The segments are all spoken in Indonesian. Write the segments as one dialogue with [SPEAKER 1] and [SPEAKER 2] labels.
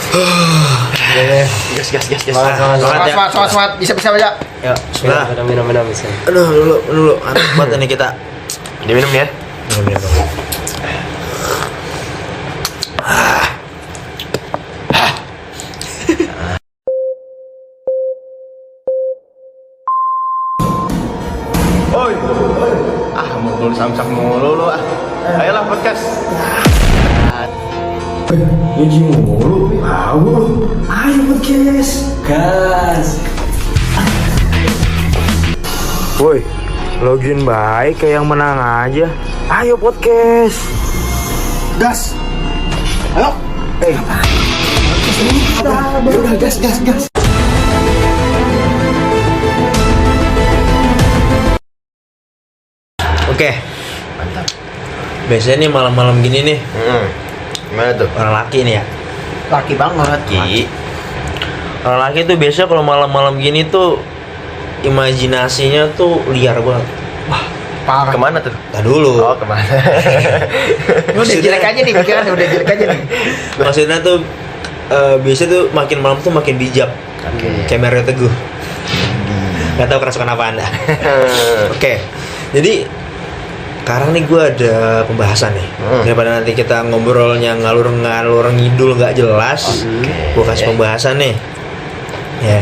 [SPEAKER 1] Gas.
[SPEAKER 2] Semangat. Bisa baca.
[SPEAKER 1] Yuk, bismillah.
[SPEAKER 3] Minum bisa.
[SPEAKER 1] Aduh, dulu. Anak banget ini kita.
[SPEAKER 4] Diminum ya.
[SPEAKER 1] Minum.
[SPEAKER 4] Oi. Mukul samsak mulu lu ah. Ayolah podcast.
[SPEAKER 5] Ngaji mulu, ayo podcast. Gas.
[SPEAKER 1] Woi, login baik kayak yang menang aja. Ayo podcast.
[SPEAKER 2] Gas. Ayo.
[SPEAKER 5] Udah gas.
[SPEAKER 1] Oke. Mantap. Biasanya nih malam-malam gini nih.
[SPEAKER 4] Gimana tuh?
[SPEAKER 1] Orang laki nih ya.
[SPEAKER 2] Laki banget.
[SPEAKER 1] Orang laki tuh biasanya kalau malam-malam gini tuh imajinasinya tuh liar banget.
[SPEAKER 2] Parah.
[SPEAKER 4] Kemana tuh?
[SPEAKER 1] Nah dulu.
[SPEAKER 4] Oh, kemana?
[SPEAKER 2] Udah jelek aja nih pikiran, udah jelek aja nih.
[SPEAKER 1] Maksudnya tuh biasanya tuh makin malam tuh makin bijak.
[SPEAKER 4] Oke.
[SPEAKER 1] Kayak Mario Teguh. Gak tau kerasukan apa anda. Oke. Jadi sekarang nih gue ada pembahasan nih. Daripada nanti kita ngobrolnya ngalur ngidul nggak jelas. Gue kasih pembahasan nih. Ya.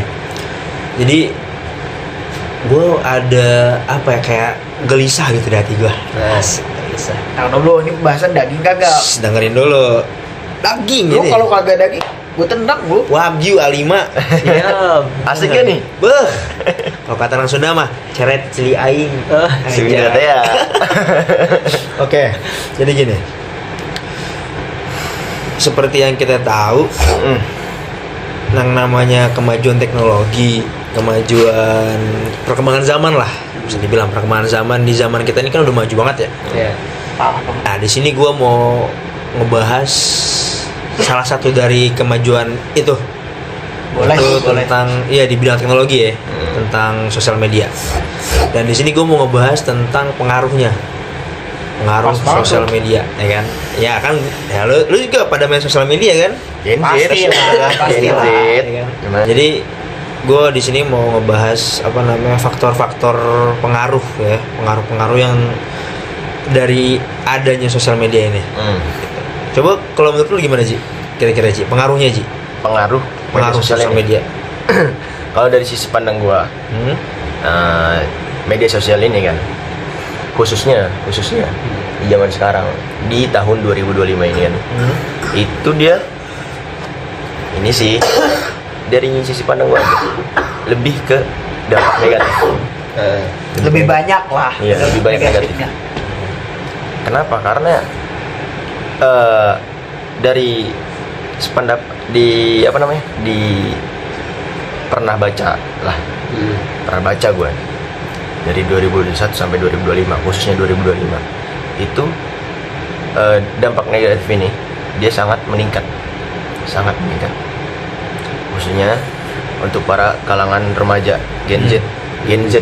[SPEAKER 1] Jadi gue ada apa ya, kayak gelisah gitu di hati gue. Gelisah.
[SPEAKER 2] Nah, dulu ini pembahasan daging kagak.
[SPEAKER 1] Dengerin dulu. Daging
[SPEAKER 2] Lu
[SPEAKER 1] ini.
[SPEAKER 2] kalau kagak daging, gue tendang lu.
[SPEAKER 1] Wagyu A5.
[SPEAKER 3] Ya,
[SPEAKER 4] Asik gak nih?
[SPEAKER 1] Beuh. Kalau kata orang Sunda mah ceret celi aing.
[SPEAKER 4] Sebenarnya ya.
[SPEAKER 1] Oke. Jadi gini. Seperti yang kita tahu, yang namanya kemajuan teknologi, perkembangan zaman lah, bisa dibilang perkembangan zaman di zaman kita ini kan udah maju banget ya.
[SPEAKER 3] ya.
[SPEAKER 1] Nah, di sini gue mau ngebahas salah satu dari kemajuan itu.
[SPEAKER 2] Boleh.
[SPEAKER 1] Tentang di bidang teknologi ya, tentang sosial media. Dan di sini gue mau ngebahas tentang pengaruh sosial media, ya kan? Ya lu juga pada main sosial media kan?
[SPEAKER 2] Pasti lah.
[SPEAKER 1] Ya kan? Jadi gue di sini mau ngebahas faktor-faktor pengaruh yang dari adanya sosial media ini. Coba kalau menurut lu gimana Ji? Kira-kira Ji, pengaruhnya Ji?
[SPEAKER 4] Pengaruh
[SPEAKER 1] Sosial media.
[SPEAKER 4] Kalau dari sisi pandang gua, media sosial ini kan khususnya di zaman sekarang, di tahun 2025 ini kan, itu dia ini sih dari sisi pandang gua lebih ke dampak negatif.
[SPEAKER 2] Lebih banyak lah.
[SPEAKER 4] Iya, lebih banyak negatifnya. Kenapa? Karena dari sependapat di pernah baca gue dari 2021 sampai 2025, khususnya 2025 itu dampak negatif ini dia sangat meningkat khususnya untuk para kalangan remaja Gen Z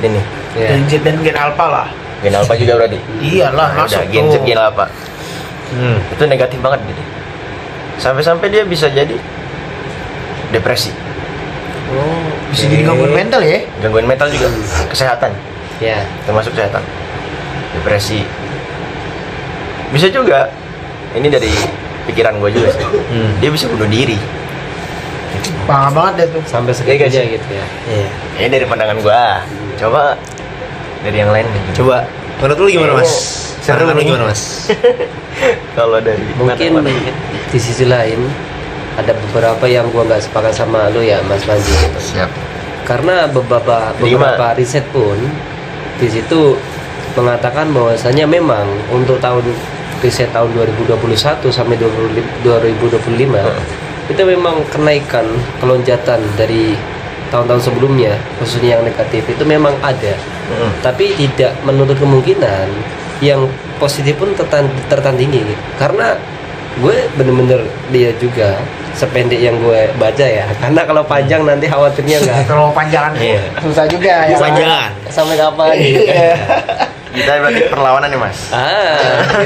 [SPEAKER 4] ini.
[SPEAKER 2] Gen Z dan Gen Alpha lah.
[SPEAKER 4] Gen Alpha juga berarti.
[SPEAKER 2] Iyalah, masuk
[SPEAKER 4] udah Gen Z, Gen Alpha. Itu negatif banget gitu. Sampai-sampai dia bisa jadi depresi.
[SPEAKER 2] Bisa jadi gangguan mental ya?
[SPEAKER 4] Gangguan mental juga, kesehatan.
[SPEAKER 3] Ya.
[SPEAKER 4] Termasuk kesehatan. Depresi. Bisa juga. Ini dari pikiran gue juga sih. Dia bisa bunuh diri.
[SPEAKER 2] Parah banget deh tuh.
[SPEAKER 3] Sampai segitunya gitu ya.
[SPEAKER 1] Iya.
[SPEAKER 4] Ini dari pandangan gue. Coba dari yang lain.
[SPEAKER 1] Coba menurut lu gimana Mas? Menurut lu gimana Mas?
[SPEAKER 4] Kalau dari
[SPEAKER 3] Mungkin di sisi lain ada beberapa yang gua nggak sepakat sama lu ya Mas Panji gitu.
[SPEAKER 4] Siap.
[SPEAKER 3] Karena beberapa riset pun di situ mengatakan bahwasanya memang untuk riset tahun 2021 sampai 2025 itu memang kenaikan kelonjatan dari tahun-tahun sebelumnya, khususnya yang negatif itu memang ada. Tapi tidak menutup kemungkinan yang positif pun tertandingi gitu. Karena gue bener-bener dia juga sependek yang gue baca ya, karena kalau panjang nanti khawatirnya nggak
[SPEAKER 2] Kalau panjangan susah juga ya.
[SPEAKER 1] Panjangan.
[SPEAKER 3] sampai kapan gitu.
[SPEAKER 4] Kita berarti perlawanan nih Mas.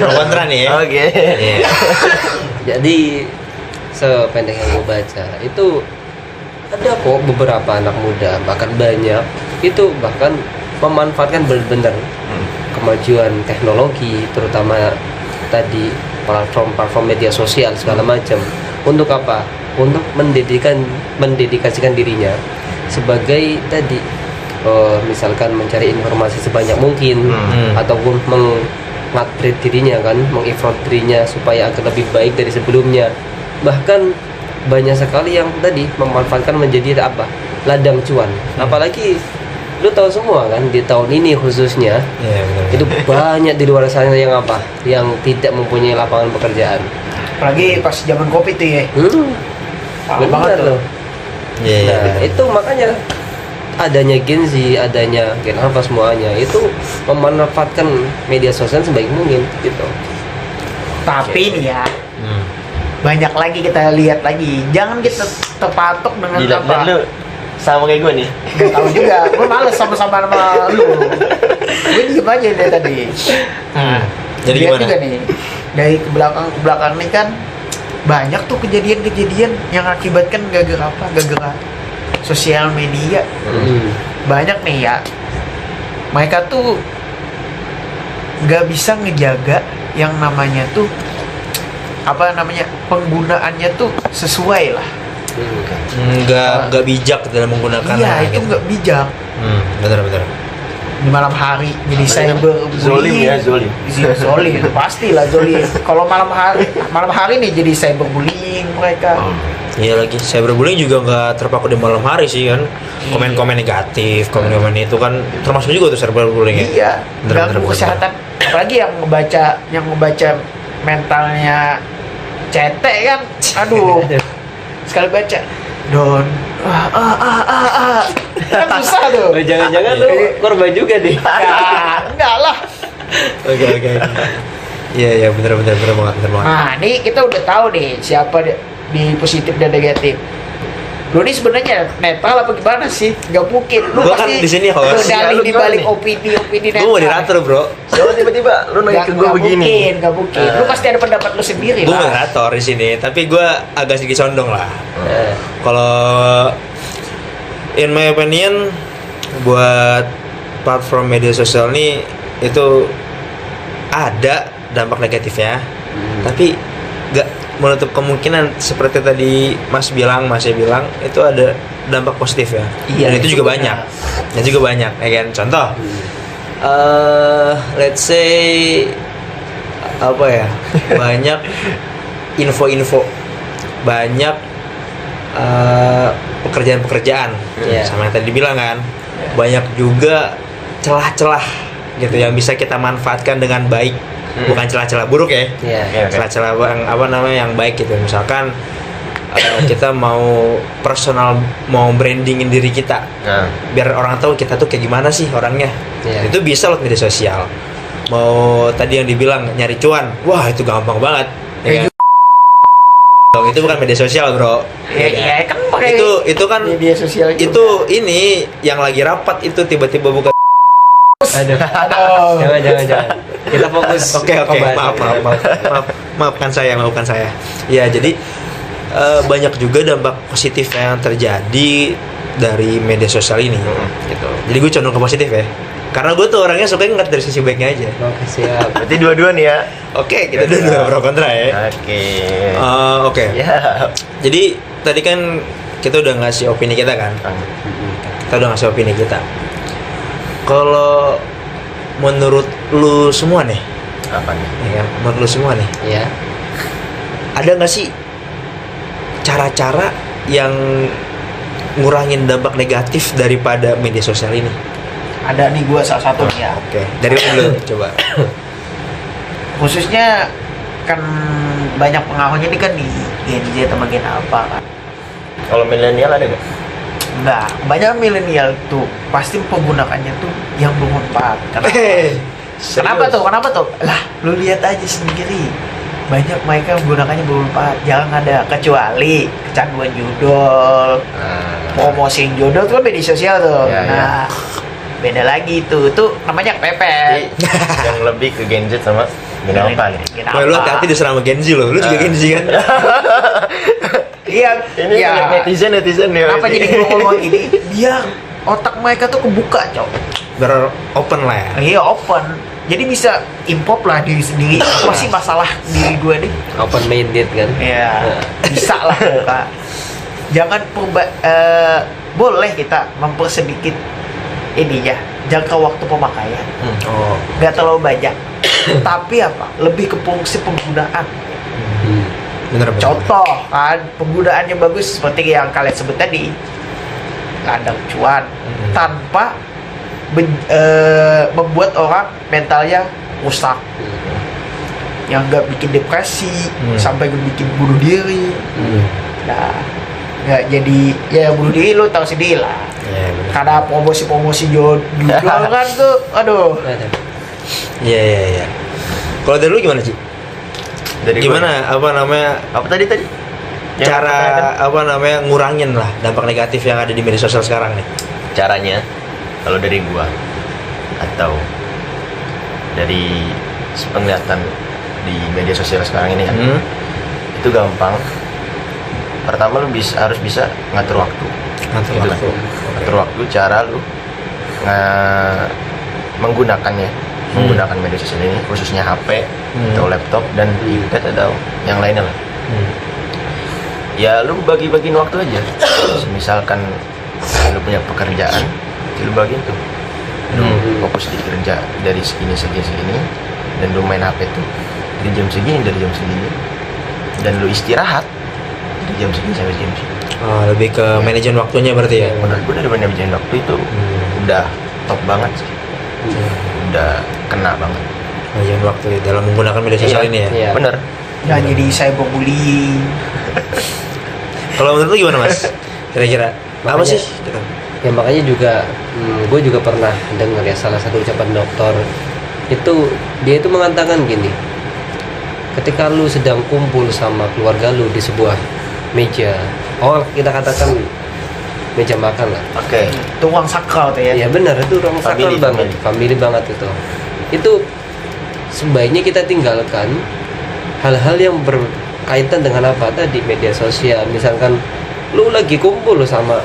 [SPEAKER 1] Pro kontra nih ya.
[SPEAKER 4] Oke.
[SPEAKER 1] Iya.
[SPEAKER 3] Jadi sependek yang gue baca itu ada kok beberapa anak muda, bahkan banyak itu bahkan memanfaatkan benar-benar kemajuan teknologi, terutama tadi platform media sosial segala macam. Untuk apa? Untuk mendedikasikan dirinya sebagai tadi misalkan mencari informasi sebanyak mungkin ataupun meng-upgrade dirinya kan, meng-effort dirinya supaya agar lebih baik dari sebelumnya. Bahkan banyak sekali yang tadi memanfaatkan menjadi apa? Ladang cuan. Apalagi lu tahu semua kan di tahun ini khususnya itu banyak di luar sana yang apa? Yang tidak mempunyai lapangan pekerjaan.
[SPEAKER 2] Apalagi pas zaman Covid tuh ya. Parah
[SPEAKER 3] Benar
[SPEAKER 2] banget tuh.
[SPEAKER 3] loh. Nah, itu makanya adanya Gen Z, adanya Gen Alpha semuanya itu memanfaatkan media sosial sebaik mungkin gitu.
[SPEAKER 2] Tapi nih ya, banyak lagi kita lihat lagi. Jangan kita terpatok dengan
[SPEAKER 4] Gila,
[SPEAKER 2] apa.
[SPEAKER 4] dan lu sama kayak gue nih.
[SPEAKER 2] Gak tahu juga, gue males sama-sama sama lu. Gue diem aja dari tadi.
[SPEAKER 1] Jadi
[SPEAKER 2] Lihat
[SPEAKER 1] gimana?
[SPEAKER 2] juga nih, dari ke belakang nih kan banyak tuh kejadian-kejadian yang akibatkan gara-gara apa? Gara-gara sosial media. Banyak nih ya, mereka tuh nggak bisa ngejaga yang namanya tuh apa namanya penggunaannya tuh sesuai lah.
[SPEAKER 1] Nggak bijak dalam menggunakan.
[SPEAKER 2] Iya, itu nggak bijak.
[SPEAKER 1] Bener.
[SPEAKER 2] Di malam hari jadi cyberbullying.
[SPEAKER 4] Zolim ya, zolim.
[SPEAKER 2] Zolim itu pastilah zolim. Kalau malam hari nih jadi cyberbullying mereka.
[SPEAKER 1] Iya lagi, cyberbullying juga nggak terpaku di malam hari sih kan. Komen-komen negatif, komen-komen itu kan termasuk juga tuh cyberbullying ya.
[SPEAKER 2] Iya,
[SPEAKER 1] Bener,
[SPEAKER 2] ganggu
[SPEAKER 1] bener.
[SPEAKER 2] kesehatan. Apalagi yang ngebaca mentalnya cetek kan. Aduh. Sekali baca Don kan susah tuh.
[SPEAKER 3] Jangan-jangan lu korban juga deh.
[SPEAKER 2] Ya, enggak lah.
[SPEAKER 1] Oke. Iya bener banget.
[SPEAKER 2] Nah, ini kita udah tahu nih siapa di positif dan negatif. Lu ini sebenarnya netral apa gimana sih? Gak mungkin. Lu
[SPEAKER 1] Gua kan
[SPEAKER 2] pasti
[SPEAKER 1] di sini host.
[SPEAKER 2] berdalih
[SPEAKER 4] Ya, lu
[SPEAKER 2] di
[SPEAKER 4] gimana
[SPEAKER 2] balik
[SPEAKER 4] nih?
[SPEAKER 2] opini netral.
[SPEAKER 1] Gue mau diratur bro.
[SPEAKER 4] Soalnya tiba-tiba lu nanya ke gue begini.
[SPEAKER 2] Gak mungkin. Lu pasti ada pendapat lu sendiri
[SPEAKER 1] Gue
[SPEAKER 2] lah.
[SPEAKER 1] moderator di sini, tapi gue agak sedikit condong lah. Kalau in my opinion, buat platform media sosial ini itu ada dampak negatifnya, tapi gak menutup kemungkinan seperti tadi Mas bilang itu ada dampak positif ya.
[SPEAKER 2] Iya,
[SPEAKER 1] Dan itu
[SPEAKER 2] itu
[SPEAKER 1] juga
[SPEAKER 2] benar.
[SPEAKER 1] banyak, ya kan? Contoh, let's say apa ya? Banyak info-info, banyak pekerjaan-pekerjaan,
[SPEAKER 3] Iya.
[SPEAKER 1] sama yang tadi dibilang kan, banyak juga celah-celah gitu yang bisa kita manfaatkan dengan baik, bukan celah-celah buruk ya.
[SPEAKER 3] Iya.
[SPEAKER 1] Celah-celah yang apa namanya yang baik gitu. Misalkan kita mau personal, mau brandingin diri kita, biar orang tahu kita tuh kayak gimana sih orangnya.
[SPEAKER 3] Iya.
[SPEAKER 1] Itu bisa lewat media sosial. Mau tadi yang dibilang nyari cuan, wah itu gampang banget. Ya kan? Itu bukan media sosial bro.
[SPEAKER 2] Iya, kan pakai
[SPEAKER 1] Itu kan
[SPEAKER 2] media sosial juga.
[SPEAKER 1] itu ini yang lagi rapat itu tiba-tiba buka.
[SPEAKER 3] Aduh. Jangan. Kita fokus.
[SPEAKER 1] Oke. Maafkan saya. Ya jadi banyak juga dampak positif yang terjadi dari media sosial ini. Gitu. Jadi gue condong ke positif ya. Karena gue tuh orangnya suka ngeliat dari sisi baiknya aja.
[SPEAKER 3] Oke, siap.
[SPEAKER 4] Berarti dua-dua nih ya.
[SPEAKER 1] Oke, kita dua pro kontra ya.
[SPEAKER 4] Oke.
[SPEAKER 1] Oke.
[SPEAKER 4] Ya.
[SPEAKER 1] Jadi tadi kan kita udah ngasih opini kita kan. Kalau menurut lu semua nih,
[SPEAKER 4] Apa nih?
[SPEAKER 1] ya kan? Menurut lu semua nih,
[SPEAKER 3] Ya.
[SPEAKER 1] ada nggak sih cara-cara yang ngurangin dampak negatif daripada media sosial ini?
[SPEAKER 2] Ada nih gua salah satu nih ya.
[SPEAKER 1] Oke, dari lu dulu coba.
[SPEAKER 2] Khususnya kan banyak pengaruhnya nih kan di Gen Z sama Gen Alpha kan.
[SPEAKER 4] Kalau milenial ada nggak?
[SPEAKER 2] Enggak, banyak milenial tuh pasti penggunakannya tuh yang bermanfaat. Kenapa tuh? Lah, lu lihat aja sendiri. Banyak mereka menggunakannya bermanfaat. Jangan ada kecuali kecanduan judul, promosi judul tuh kan media sosial tuh.
[SPEAKER 4] Ya,
[SPEAKER 2] Nah, beda lagi tuh namanya kepepet.
[SPEAKER 4] Yang lebih ke Gen Z sama Kenapa nih?
[SPEAKER 1] Wah, lu hati-hati diserang sama Gen Z lo. Lu juga Gen Z kan?
[SPEAKER 2] Iya.
[SPEAKER 4] Ini
[SPEAKER 2] Iya.
[SPEAKER 4] netizen ya.
[SPEAKER 2] Kenapa jadi ngomong gini? Dia otak mereka tuh kebuka, Cok.
[SPEAKER 1] Biar open lah ya.
[SPEAKER 2] Iya, open. Jadi bisa import lah diri sendiri. Apa sih masalah diri gue nih?
[SPEAKER 3] Open minded kan.
[SPEAKER 2] Ya, bisa lah Kak. Jangan boleh kita mempersedikit ini ya, jangka waktu pemakaian.
[SPEAKER 1] Oh.
[SPEAKER 2] Nggak terlalu banyak. Tapi apa? Lebih ke fungsi penggunaan.
[SPEAKER 1] Bener.
[SPEAKER 2] Contoh kan, penggunaannya bagus seperti yang kalian sebut tadi. Ladang cuan tanpa membuat orang mentalnya rusak. Yang nggak bikin depresi sampai bikin bunuh diri. Nah, nggak jadi ya bunuh diri, lo tahu sendiri lah.
[SPEAKER 1] Iya, bener.
[SPEAKER 2] Karena promosi jual kan tuh, aduh.
[SPEAKER 3] Ada.
[SPEAKER 1] Iya. Kalau dari lu gimana sih?
[SPEAKER 4] Dari
[SPEAKER 1] Gimana apa namanya
[SPEAKER 4] Apa tadi? Yang
[SPEAKER 1] cara
[SPEAKER 4] pertanyaan?
[SPEAKER 1] apa namanya ngurangin lah dampak negatif yang ada di media sosial sekarang nih?
[SPEAKER 4] Caranya kalau dari gua atau dari penglihatan di media sosial sekarang ini kan, itu gampang. Pertama lu harus bisa ngatur waktu.
[SPEAKER 1] Ngatur
[SPEAKER 4] Gitu.
[SPEAKER 1] waktu.
[SPEAKER 4] Ngatur waktu, cara lu menggunakannya, menggunakan media sosial ini, khususnya HP atau laptop dan iPad atau yang lainnya lah. Ya lu bagi-bagiin waktu aja. Misalkan lu punya pekerjaan, ya lu bagiin tuh. Lu fokus di kerja dari segini dan lu main HP tuh dari jam segini dan lu istirahat dari jam segini sampai jam segini.
[SPEAKER 1] Oh, lebih ke manajemen waktunya berarti ya.
[SPEAKER 4] Menurut gue dari manajemen waktu itu udah top banget sih, udah kena banget.
[SPEAKER 1] Manajemen waktu dalam menggunakan media sosial ini ya.
[SPEAKER 3] Iya.
[SPEAKER 4] Bener.
[SPEAKER 2] Jangan jadi cyberbullying.
[SPEAKER 1] Kalau menurut lu gimana Mas? Kira-kira apa
[SPEAKER 3] Makanya-
[SPEAKER 1] sih?
[SPEAKER 3] Ya makanya juga gue juga pernah dengar ya salah satu ucapan dokter itu, dia itu mengatakan gini, ketika lu sedang kumpul sama keluarga lu di sebuah meja, kita katakan meja makan lah.
[SPEAKER 4] Oke.
[SPEAKER 2] Itu uang sakral tuh ya.
[SPEAKER 3] Ya benar, itu ruang sakral
[SPEAKER 4] Family,
[SPEAKER 3] banget, family banget itu sebaiknya kita tinggalkan hal-hal yang berkaitan dengan apa tadi media sosial. Misalkan lu lagi kumpul sama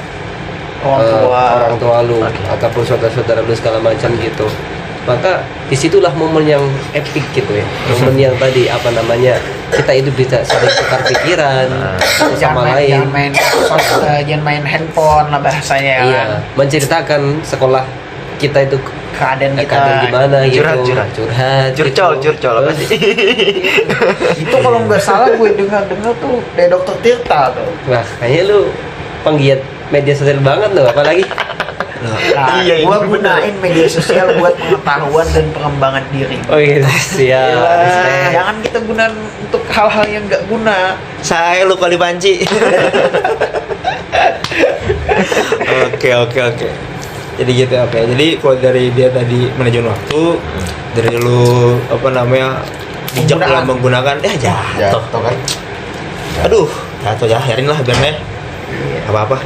[SPEAKER 3] orang tua lu ataupun saudara-saudara lu segala macam gitu, maka disitulah momen yang epic gitu ya, momen yang tadi apa namanya, kita itu bisa saling tukar pikiran satu sama lain.
[SPEAKER 2] Jangan main handphone lah bahasanya ya.
[SPEAKER 3] Iya,
[SPEAKER 2] Kan?
[SPEAKER 3] menceritakan sekolah kita itu
[SPEAKER 2] Keadaan kita.
[SPEAKER 3] keadaan gimana gitu,
[SPEAKER 4] Curhat.
[SPEAKER 3] gitu.
[SPEAKER 4] Curcol apa sih?
[SPEAKER 2] Itu kalau nggak salah gue dengar tuh dari Dokter Tirta tuh.
[SPEAKER 3] Wah, kayaknya lu penggiat media sosial banget loh, apalagi
[SPEAKER 2] Nah,
[SPEAKER 4] Iya,
[SPEAKER 2] gue
[SPEAKER 4] ini
[SPEAKER 2] gunain media sosial buat pengetahuan dan pengembangan diri.
[SPEAKER 3] oh iya siap.
[SPEAKER 2] Jangan kita gunain untuk hal-hal yang nggak guna.
[SPEAKER 1] Saya lu kali panci. Oke. Jadi gitu apa ya? Jadi kalau dari dia tadi manajemen waktu, dari lu apa namanya bijak
[SPEAKER 2] Penggunaan.
[SPEAKER 1] dalam menggunakan jatuh.
[SPEAKER 4] kan?
[SPEAKER 1] Aduh, jatuh ya, biarin lah biar deh. Apa-apa.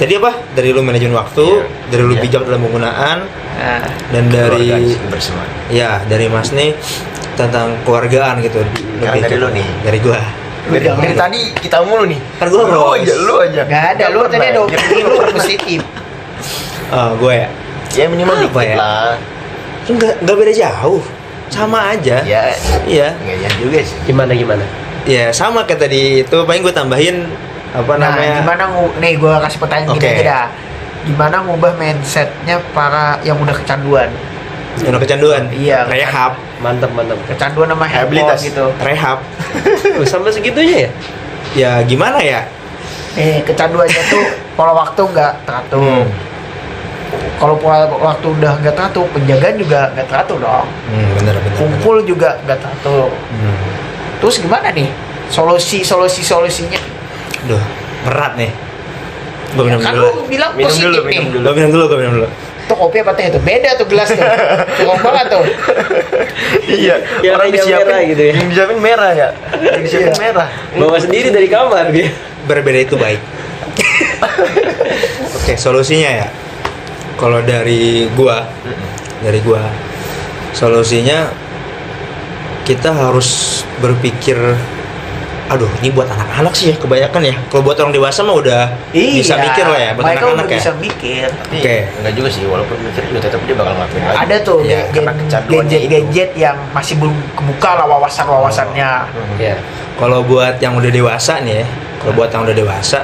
[SPEAKER 1] Jadi apa? Dari lu manajemen waktu, dari lu
[SPEAKER 4] Iya.
[SPEAKER 1] bijak dalam penggunaan,
[SPEAKER 2] Nah,
[SPEAKER 1] dan dari
[SPEAKER 4] bersama.
[SPEAKER 1] ya dari Mas nih tentang keluargaan gitu.
[SPEAKER 4] Sekarang dari lu nih.
[SPEAKER 1] Dari gua.
[SPEAKER 4] Dari tadi kita mulu nih.
[SPEAKER 1] Kan gua bos.
[SPEAKER 4] Lu aja.
[SPEAKER 2] nggak ada. Lu tadi ada opini lu positif.
[SPEAKER 1] Oh, gue ya.
[SPEAKER 4] Ya minimal
[SPEAKER 1] Apa
[SPEAKER 4] dikit
[SPEAKER 1] ya?
[SPEAKER 4] lah.
[SPEAKER 1] Itu nggak beda jauh. Sama aja.
[SPEAKER 4] Ya,
[SPEAKER 1] Iya.
[SPEAKER 4] enggak juga sih.
[SPEAKER 3] Gimana
[SPEAKER 1] Ya sama kayak tadi itu, paling gue tambahin apa
[SPEAKER 2] Nah,
[SPEAKER 1] namanya?
[SPEAKER 2] gimana nih gue kasih pertanyaan gini
[SPEAKER 1] Oke.
[SPEAKER 2] aja dah. Gimana ngubah mindsetnya para yang udah kecanduan?
[SPEAKER 1] Yang udah kecanduan.
[SPEAKER 2] Iya.
[SPEAKER 1] Rehab.
[SPEAKER 3] mantap
[SPEAKER 2] Kecanduan sama handphone
[SPEAKER 4] Rehabilitas.
[SPEAKER 2] gitu.
[SPEAKER 1] Rehab.
[SPEAKER 3] oh, sampai segitunya ya.
[SPEAKER 1] Ya gimana ya?
[SPEAKER 2] Kecanduannya tuh kalau waktu nggak teratur. Kalau pola waktu udah nggak teratur, penjagaan juga nggak teratur dong.
[SPEAKER 1] Bener.
[SPEAKER 2] Kumpul juga nggak teratur. Terus gimana nih? Solusinya?
[SPEAKER 1] Duh, berat nih. Gue minum
[SPEAKER 2] Kan
[SPEAKER 1] dulu.
[SPEAKER 2] lu bilang
[SPEAKER 4] Minum
[SPEAKER 2] positif
[SPEAKER 4] dulu,
[SPEAKER 2] nih.
[SPEAKER 4] minum dulu.
[SPEAKER 1] Gue minum dulu.
[SPEAKER 2] Itu kopi apa teh itu? Beda tuh gelas tuh. Curang banget tuh.
[SPEAKER 4] Iya.
[SPEAKER 3] Yang
[SPEAKER 4] Orang
[SPEAKER 3] warnanya
[SPEAKER 4] disiapin
[SPEAKER 3] merah gitu ya.
[SPEAKER 4] Yang disiapin merah ya. Yang disiapin merah.
[SPEAKER 3] Bawa sendiri dari kamar dia.
[SPEAKER 1] Berbeda itu baik. Oke, solusinya ya. Kalau dari gua, solusinya kita harus berpikir, aduh ini buat anak-anak sih ya kebanyakan ya. Kalau buat orang dewasa mah udah bisa mikir lah ya, buat
[SPEAKER 2] mereka
[SPEAKER 1] anak-anak
[SPEAKER 2] udah
[SPEAKER 1] ya.
[SPEAKER 2] bisa mikir.
[SPEAKER 1] Oke.
[SPEAKER 4] Enggak juga sih, walaupun mikir juga tetap dia bakal ngelakuin lagi.
[SPEAKER 2] Ada tuh
[SPEAKER 1] Ya,
[SPEAKER 4] karena kecanduannya itu.
[SPEAKER 2] gadget yang masih belum kebuka lah wawasannya.
[SPEAKER 3] Ya.
[SPEAKER 1] Kalau buat yang udah dewasa nih ya, kalau buat yang udah dewasa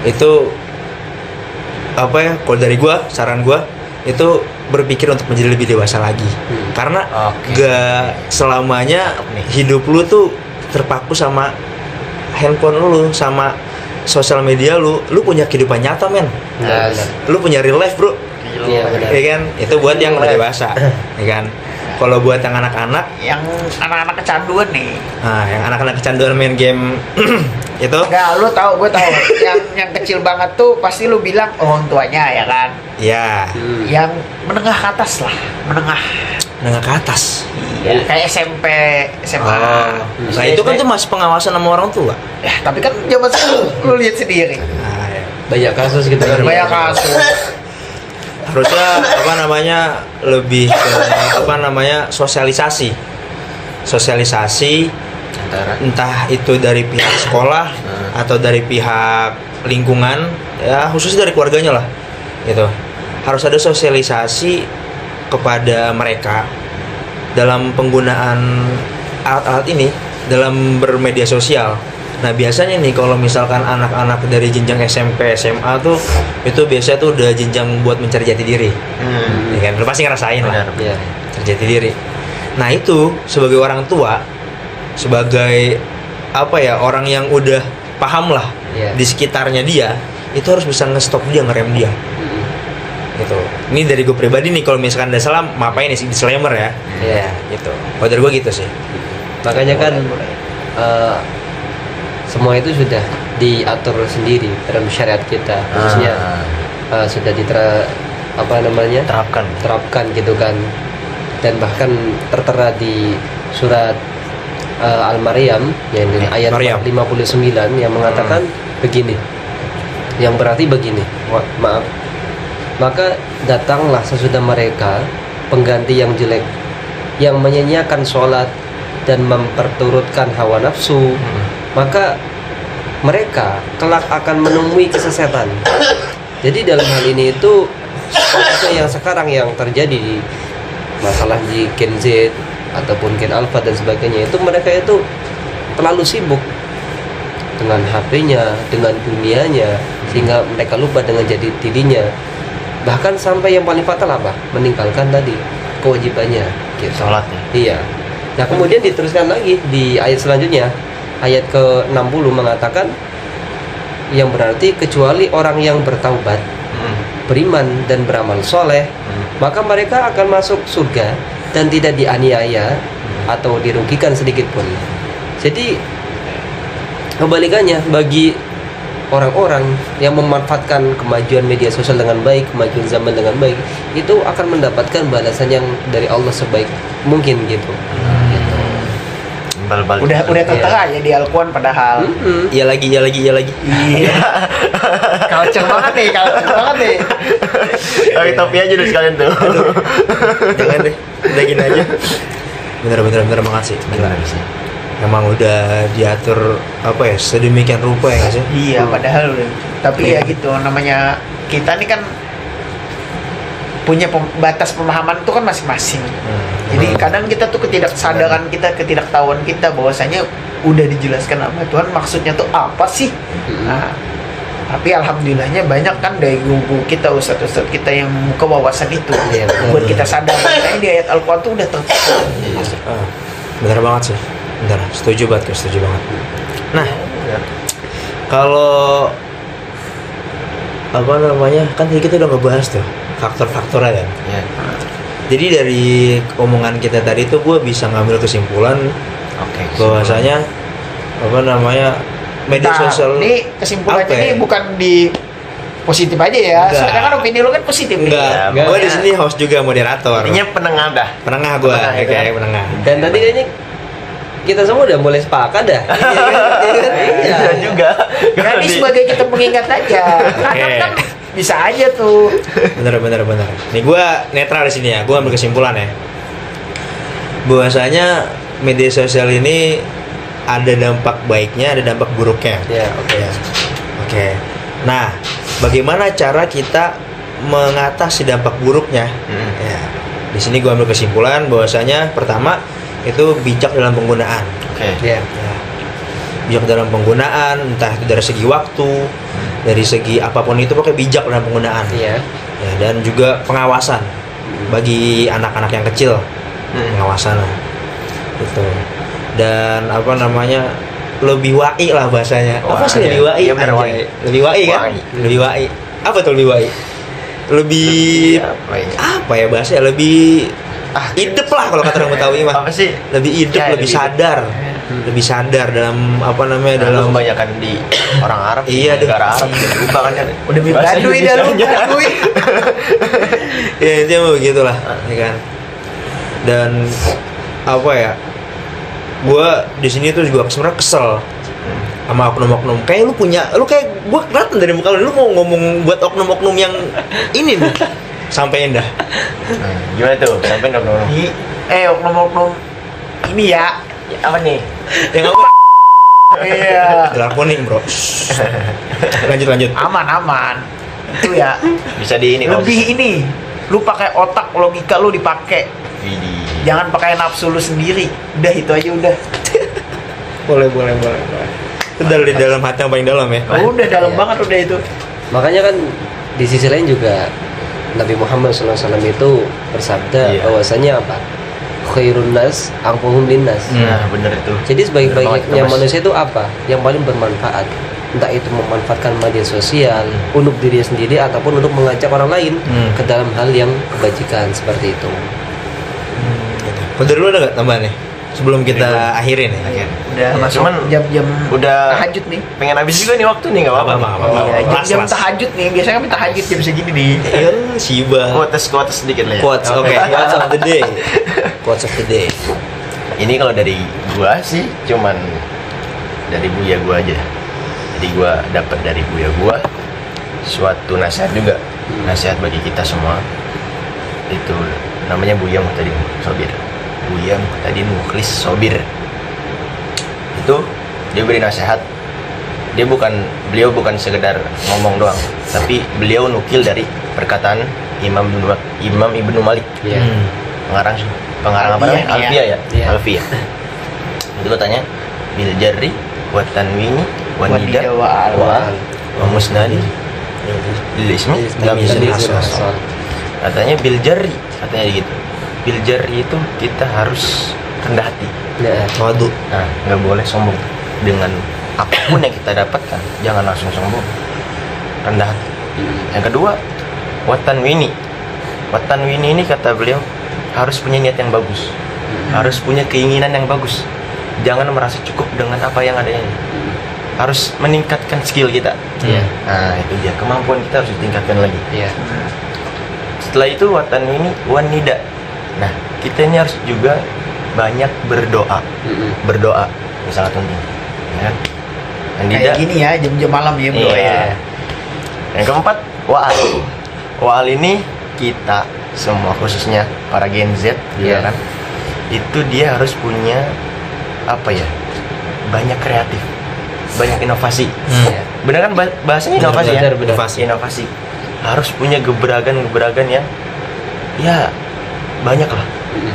[SPEAKER 1] itu apa ya? Kalau dari gua, saran gua itu berpikir untuk menjadi lebih dewasa lagi. Karena
[SPEAKER 4] Oke.
[SPEAKER 1] gak selamanya
[SPEAKER 4] Nih.
[SPEAKER 1] hidup lu tuh terpaku sama handphone lu, sama sosial media lu. Lu punya kehidupan nyata, men.
[SPEAKER 3] Benar.
[SPEAKER 1] Lu punya real life, bro.
[SPEAKER 3] Iya, benar.
[SPEAKER 1] Ya kan? Itu buat yang udah dewasa, ya kan? Kalau buat yang anak-anak,
[SPEAKER 2] Yang anak-anak kecanduan nih.
[SPEAKER 1] nah yang anak-anak kecanduan main game itu,
[SPEAKER 2] Enggak, lu tahu, gue tahu. yang kecil banget tuh pasti lu bilang orang tuanya ya kan.
[SPEAKER 1] ya
[SPEAKER 2] Yang menengah ke atas lah, menengah.
[SPEAKER 1] menengah ke atas.
[SPEAKER 2] Iya, kayak SMP, SMA.
[SPEAKER 1] Nah itu kan tuh masih pengawasan sama orang tua.
[SPEAKER 2] Ya, tapi kan zaman sekarang lu lihat sendiri.
[SPEAKER 1] Nah, ya.
[SPEAKER 3] Banyak kasus gitu kan.
[SPEAKER 2] Banyak kasus.
[SPEAKER 1] Harusnya apa namanya lebih ke apa namanya sosialisasi
[SPEAKER 4] Antara
[SPEAKER 1] entah itu dari pihak sekolah atau dari pihak lingkungan, ya khususnya dari keluarganya lah, gitu. Harus ada sosialisasi kepada mereka dalam penggunaan alat-alat ini dalam bermedia sosial. Nah biasanya nih kalau misalkan anak-anak dari jenjang SMP SMA tuh itu biasanya tuh udah jenjang buat mencari jati diri, ya kan? Lu pasti ngerasain lah
[SPEAKER 4] benar.
[SPEAKER 3] Iya.
[SPEAKER 1] jati diri. Nah itu sebagai orang tua, sebagai apa ya, orang yang udah paham lah
[SPEAKER 3] Iya.
[SPEAKER 1] di sekitarnya dia, itu harus bisa nge-stop dia, ngerem dia gitu. Ini dari gue pribadi nih, kalau misalkan ada salah maafin nih, disclaimer ya.
[SPEAKER 3] Iya.
[SPEAKER 1] Gitu. Kalau dari gue gitu sih.
[SPEAKER 3] Makanya kan semua itu sudah diatur sendiri dalam syariat kita, khususnya sudah terapkan gitu kan, dan bahkan tertera di surat Al-Maryam yang ayat
[SPEAKER 1] Maryam.
[SPEAKER 3] 59 yang mengatakan begini, yang berarti begini, maaf, maka datanglah sesudah mereka pengganti yang jelek, yang menyanyiakan sholat dan memperturutkan hawa nafsu, maka mereka kelak akan menemui kesesatan. Jadi dalam hal ini itu khususnya yang sekarang yang terjadi masalah di Gen Z ataupun Gen Alpha dan sebagainya, itu mereka itu terlalu sibuk dengan HP-nya, dengan dunianya, sehingga mereka lupa dengan jati dirinya. Bahkan sampai yang paling fatal apa? Meninggalkan tadi kewajibannya, gitu.
[SPEAKER 4] Sholatnya.
[SPEAKER 3] Iya. Nah kemudian diteruskan lagi di ayat selanjutnya, ayat ke-60 mengatakan yang berarti kecuali orang yang bertaubat, beriman dan beramal soleh, maka mereka akan masuk surga dan tidak dianiaya atau dirugikan sedikit pun. Jadi kebalikannya, bagi orang-orang yang memanfaatkan kemajuan media sosial dengan baik, kemajuan zaman dengan baik, itu akan mendapatkan balasan yang dari Allah sebaik mungkin gitu.
[SPEAKER 4] Bal-bal.
[SPEAKER 2] Udah tertera ya di Al-Quran padahal.
[SPEAKER 1] Iya lagi.
[SPEAKER 2] Iya. Culture banget nih.
[SPEAKER 4] Pakai topi aja deh sekalian tuh.
[SPEAKER 1] Jangan deh, udah gini aja. Bener banget sih. Gila. Emang udah diatur apa ya, sedemikian rupa ya nggak sih?
[SPEAKER 2] Iya, padahal tapi ya gitu, namanya kita nih kan punya batas pemahaman itu kan masing-masing. Jadi kadang kita tuh ketidaktahuan kita bahwasanya udah dijelaskan sama Tuhan maksudnya tuh apa sih. Nah, tapi alhamdulillahnya banyak kan dari guru kita, ustadz-ustadz kita yang membuka wawasan itu buat kita sadar. Makanya di ayat Al-Quran tuh udah tertulis.
[SPEAKER 1] Bener banget sih. Bener, setuju banget. Nah, kalau apa namanya, kan tadi kita udah ngebahas tuh faktor-faktornya kan.
[SPEAKER 4] Iya.
[SPEAKER 1] Jadi dari omongan kita tadi tuh gue bisa ngambil kesimpulan
[SPEAKER 4] Oke.
[SPEAKER 1] bahwasanya apa namanya, media
[SPEAKER 2] Nah,
[SPEAKER 1] sosial
[SPEAKER 2] ini kesimpulannya
[SPEAKER 1] apa ya?
[SPEAKER 2] ini bukan di positif aja ya.
[SPEAKER 1] Enggak.
[SPEAKER 2] Soalnya kan opini lu kan positif nih.
[SPEAKER 1] enggak,
[SPEAKER 3] Enggak.
[SPEAKER 1] gue di sini host juga, moderator.
[SPEAKER 4] Intinya penengah dah.
[SPEAKER 1] Penengah gue,
[SPEAKER 4] Penengah,
[SPEAKER 1] oke,
[SPEAKER 4] kan?
[SPEAKER 1] penengah.
[SPEAKER 3] Dan tadi kayaknya kita semua udah mulai sepakat dah.
[SPEAKER 4] Iya juga.
[SPEAKER 2] Ya, ini sebagai kita mengingat aja. Kadang
[SPEAKER 1] Oke.
[SPEAKER 2] kan bisa aja tuh.
[SPEAKER 1] Bener. Nih gue netral di sini ya, gue ambil kesimpulan ya. bahwasanya media sosial ini ada dampak baiknya, ada dampak buruknya.
[SPEAKER 3] Ya, oke.
[SPEAKER 1] Ya. Oke. Nah, bagaimana cara kita mengatasi dampak buruknya? Ya. Di sini gue ambil kesimpulan bahwasanya pertama itu bijak dalam penggunaan.
[SPEAKER 4] Oke.
[SPEAKER 3] Ya.
[SPEAKER 1] Ya. Bijak dalam penggunaan, entah itu dari segi waktu, dari segi apapun itu, pokoknya bijak dalam penggunaan.
[SPEAKER 3] Iya.
[SPEAKER 1] Ya, dan juga pengawasan bagi anak-anak yang kecil, pengawasan lah. Gitu. Dan apa namanya, lebih wa'i lah bahasanya. Apa sih
[SPEAKER 4] Wa'i,
[SPEAKER 1] lebih wa'i?
[SPEAKER 4] iya benar,
[SPEAKER 1] Anjay.
[SPEAKER 4] wa'i.
[SPEAKER 1] Lebih wa'i kan?
[SPEAKER 4] Wa'i.
[SPEAKER 1] Lebih wa'i. Apa tuh lebih wa'i? Lebih apa ya bahasanya? Lebih hidup lah kalau kata orang Betawi mah.
[SPEAKER 4] Apa sih?
[SPEAKER 1] Lebih hidup,
[SPEAKER 2] Ya,
[SPEAKER 1] lebih
[SPEAKER 2] lebih
[SPEAKER 1] sadar. Lebih sadar dalam apa namanya,
[SPEAKER 4] Dalam
[SPEAKER 1] dalam
[SPEAKER 4] kebanyakan di orang Arab,
[SPEAKER 1] Iya,
[SPEAKER 4] di negara Arab lupa kan ya.
[SPEAKER 2] Udah Badui dah lu, Badui.
[SPEAKER 1] ya intinya begitulah, ya kan. Dan apa ya, gue di sini tuh juga sebenarnya kesel sama oknum-oknum. Kayak lu kayak gue kelihatan dari muka lu mau ngomong buat oknum-oknum yang ini nih. Sampein dah.
[SPEAKER 4] Gimana tuh? Sampai dong.
[SPEAKER 2] Oknum-oknum ini ya.
[SPEAKER 4] Apa nih?
[SPEAKER 1] Yang apa?
[SPEAKER 2] Iya.
[SPEAKER 1] Drakoning bro. Lanjut.
[SPEAKER 2] Aman. Itu ya.
[SPEAKER 4] Bisa di ini.
[SPEAKER 2] Lebih ini. Lu pakai otak, logika lu dipakai. Jangan pakai nafsu lu sendiri. Udah itu aja udah.
[SPEAKER 1] boleh. Itu dari dalam hati yang paling dalam ya.
[SPEAKER 2] Udah dalam
[SPEAKER 3] Iya.
[SPEAKER 2] banget udah itu.
[SPEAKER 3] Makanya kan di sisi lain juga Nabi Muhammad SAW itu bersabda
[SPEAKER 4] Iya.
[SPEAKER 3] bahwasanya apa? Khairun nas angfuhum linnas.
[SPEAKER 4] Nah, bener itu.
[SPEAKER 3] Jadi sebaik-baiknya
[SPEAKER 4] Bener banget, Mas.
[SPEAKER 3] manusia itu apa? Yang paling bermanfaat. Entah itu memanfaatkan media sosial untuk diri sendiri ataupun untuk mengajak orang lain ke dalam hal yang kebajikan seperti itu.
[SPEAKER 1] Dari lu ada nggak tambahan nih? Sebelum kita akhirin ya.
[SPEAKER 2] Udah
[SPEAKER 4] Ya,
[SPEAKER 2] masuk
[SPEAKER 4] cuman
[SPEAKER 2] jam-jam
[SPEAKER 4] udah
[SPEAKER 2] tahajud nih.
[SPEAKER 4] Pengen habis juga nih waktu nih, nggak apa-apa.
[SPEAKER 1] Apa-apa.
[SPEAKER 2] Iya, jam-jam
[SPEAKER 1] Las.
[SPEAKER 2] tahajud nih. Biasanya kami tahajud jam segini nih.
[SPEAKER 1] Ya, Shiba.
[SPEAKER 4] Quotes sedikit lah ya.
[SPEAKER 1] Quotes, oke. Quotes of the day. Quotes of the day.
[SPEAKER 4] Ini kalau dari gua sih cuman dari buya gua aja. Jadi gua dapat dari buya gua suatu nasihat juga. Nasihat bagi kita semua. Itu namanya Buya Muhtadin Sobir. Buya Muhtadin Mukhlis Sobir. Itu dia beri nasihat. Beliau bukan sekedar ngomong doang, tapi beliau nukil dari perkataan Imam Ibnu Malik.
[SPEAKER 3] Iya.
[SPEAKER 4] Pengarang apa namanya?
[SPEAKER 2] Alfiyah,
[SPEAKER 4] Alfiyah ya?
[SPEAKER 3] Iya.
[SPEAKER 4] Alfiyah. Itu katanya bil jarri wa tanwini wa nida wa musnadi lil ismi lam
[SPEAKER 3] Tadi
[SPEAKER 4] yusri
[SPEAKER 3] asal.
[SPEAKER 4] Katanya bil jarri, katanya gitu. Bil jarri itu kita harus rendah hati.
[SPEAKER 3] Ya.
[SPEAKER 1] Waduh.
[SPEAKER 4] Nah, nggak boleh sombong dengan apapun yang kita dapatkan. Jangan langsung sombong. Rendah hati. Yang kedua, watan wini. Watan wini ini kata beliau harus punya niat yang bagus. Harus punya keinginan yang bagus. Jangan merasa cukup dengan apa yang adanya. Harus meningkatkan skill kita.
[SPEAKER 3] Iya.
[SPEAKER 4] Nah, itu dia. Kemampuan kita harus ditingkatkan lagi.
[SPEAKER 3] Iya.
[SPEAKER 4] Setelah itu watan wini wan nida. Nah, kita ini harus juga banyak berdoa. Berdoa ini sangat penting. Ya. Yang nida.
[SPEAKER 2] Kayak gini ya, jam-jam malam ya bro
[SPEAKER 4] Iya.
[SPEAKER 2] ya.
[SPEAKER 4] Yang keempat, wa'al. Wa'al ini kita semua khususnya para Gen Z juga
[SPEAKER 3] Iya.
[SPEAKER 4] kan. Itu dia harus punya apa ya? Banyak kreatif, banyak inovasi.
[SPEAKER 3] Iya.
[SPEAKER 4] Benar kan bahasanya inovasi ya?
[SPEAKER 3] Benar.
[SPEAKER 4] Inovasi. Harus punya gebragan-gebragan yang ya banyak lah.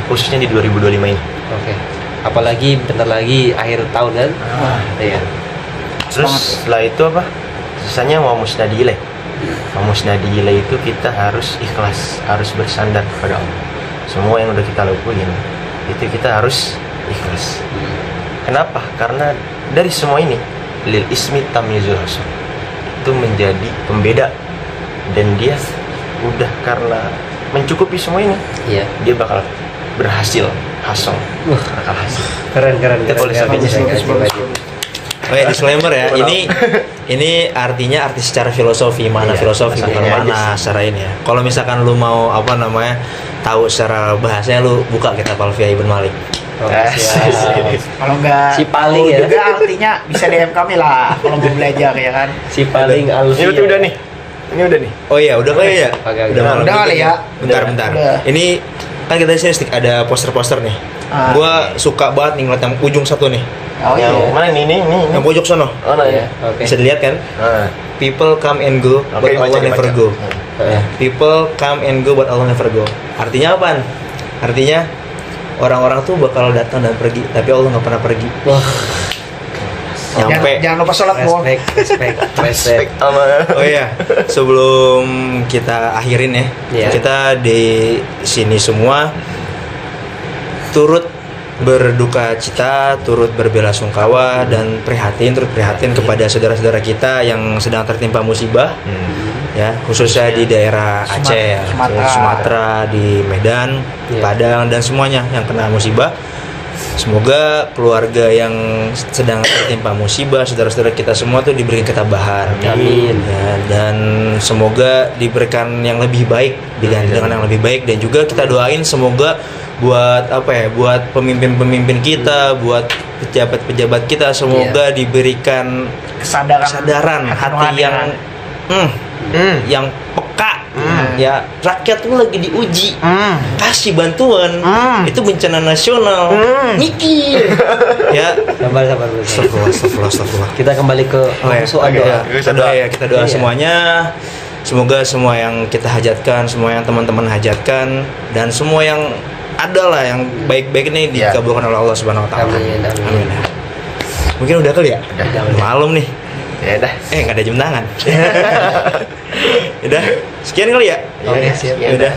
[SPEAKER 4] Khususnya di 2025 ini.
[SPEAKER 3] Oke. Apalagi bentar lagi akhir tahun kan? Iya.
[SPEAKER 4] Terus setelah itu apa? Sisanya mau musnadileh. Mau musnadileh itu kita harus ikhlas, harus bersandar kepada Allah. Semua yang udah kita lakuin itu kita harus ikhlas. Kenapa? Karena dari semua ini lil ismi tamyizul hasan. Itu menjadi pembeda dan dia udah karena mencukupi semua ini,
[SPEAKER 3] Iya.
[SPEAKER 4] dia bakal berhasil, hasong, bakal hasil.
[SPEAKER 3] Keren.
[SPEAKER 4] Kita boleh sampai
[SPEAKER 1] Oke, disclaimer ya. Ini artinya arti secara filosofi, makna
[SPEAKER 4] Iya,
[SPEAKER 1] filosofi bukan
[SPEAKER 4] bahasanya aja
[SPEAKER 1] makna secara ini ya. Kalau misalkan lu mau apa namanya tahu secara bahasanya, lu buka kitab Alfiyah Ibn Malik.
[SPEAKER 2] Kalau nggak
[SPEAKER 3] Si paling
[SPEAKER 2] tahu
[SPEAKER 3] ya.
[SPEAKER 2] juga artinya bisa DM kami lah kalau mau belajar ya kan.
[SPEAKER 3] Si paling
[SPEAKER 4] Ini
[SPEAKER 3] Alfia.
[SPEAKER 4] udah nih. Ini udah nih.
[SPEAKER 1] Oh iya, udah kali ya?
[SPEAKER 3] Agak-
[SPEAKER 1] Udah malam
[SPEAKER 2] udah
[SPEAKER 1] juga
[SPEAKER 2] kali
[SPEAKER 1] nih.
[SPEAKER 2] ya.
[SPEAKER 1] Bentar.
[SPEAKER 2] Udah.
[SPEAKER 1] Ini kan kita di sini ada poster-poster nih. Gua suka banget nih ngeliat yang ujung satu nih.
[SPEAKER 2] Oh iya.
[SPEAKER 4] Yang mana nih?
[SPEAKER 1] Yang pojok sono.
[SPEAKER 4] Oh, nah, ya.
[SPEAKER 3] Oke.
[SPEAKER 1] Bisa dilihat kan?
[SPEAKER 4] Ah.
[SPEAKER 1] People come and go, but
[SPEAKER 4] Oke,
[SPEAKER 1] Allah
[SPEAKER 4] baca,
[SPEAKER 1] never
[SPEAKER 4] baca.
[SPEAKER 1] go. People come and go, but Allah never go. Artinya apaan? Artinya orang-orang tuh bakal datang dan pergi, tapi Allah nggak pernah pergi.
[SPEAKER 3] Wah,
[SPEAKER 1] Nyampe.
[SPEAKER 2] Jangan lupa sholat Mo.
[SPEAKER 3] respect.
[SPEAKER 4] Sama.
[SPEAKER 1] Oh iya, sebelum kita akhirin ya,
[SPEAKER 3] Iya.
[SPEAKER 1] kita di sini semua turut berduka cita, turut berbelasungkawa dan turut prihatin kepada saudara-saudara kita yang sedang tertimpa musibah, ya khususnya di daerah Aceh, Sumatera, di Medan,
[SPEAKER 3] Iya.
[SPEAKER 1] Padang dan semuanya yang kena musibah. Semoga keluarga yang sedang tertimpa musibah, saudara-saudara kita semua tuh diberikan ketabahan.
[SPEAKER 3] Amin.
[SPEAKER 1] Ya, dan semoga diberikan yang lebih baik, diganti dengan yang lebih baik, dan juga kita doain semoga buat buat pemimpin-pemimpin kita, buat pejabat-pejabat kita semoga diberikan kesadaran hati yang yang peka. Ya, rakyat tuh lagi diuji. Kasih bantuan. Itu bencana nasional. Mikir. Ya.
[SPEAKER 3] Sabar.
[SPEAKER 1] Astagfirullah.
[SPEAKER 3] Kita kembali ke soal doa.
[SPEAKER 1] Kita doa semuanya. Semoga semua yang kita hajatkan, semua yang teman-teman hajatkan, dan semua yang adalah yang baik-baik ini dikabulkan oleh Allah Subhanahu wa taala.
[SPEAKER 3] Amin.
[SPEAKER 1] Amin. Mungkin udah kali ya?
[SPEAKER 4] Udah.
[SPEAKER 1] Malam nih.
[SPEAKER 4] Ya dah.
[SPEAKER 1] Nggak ada jam tangan. Udah. Sekian kali ya?
[SPEAKER 3] Oke, siap.
[SPEAKER 1] Udah.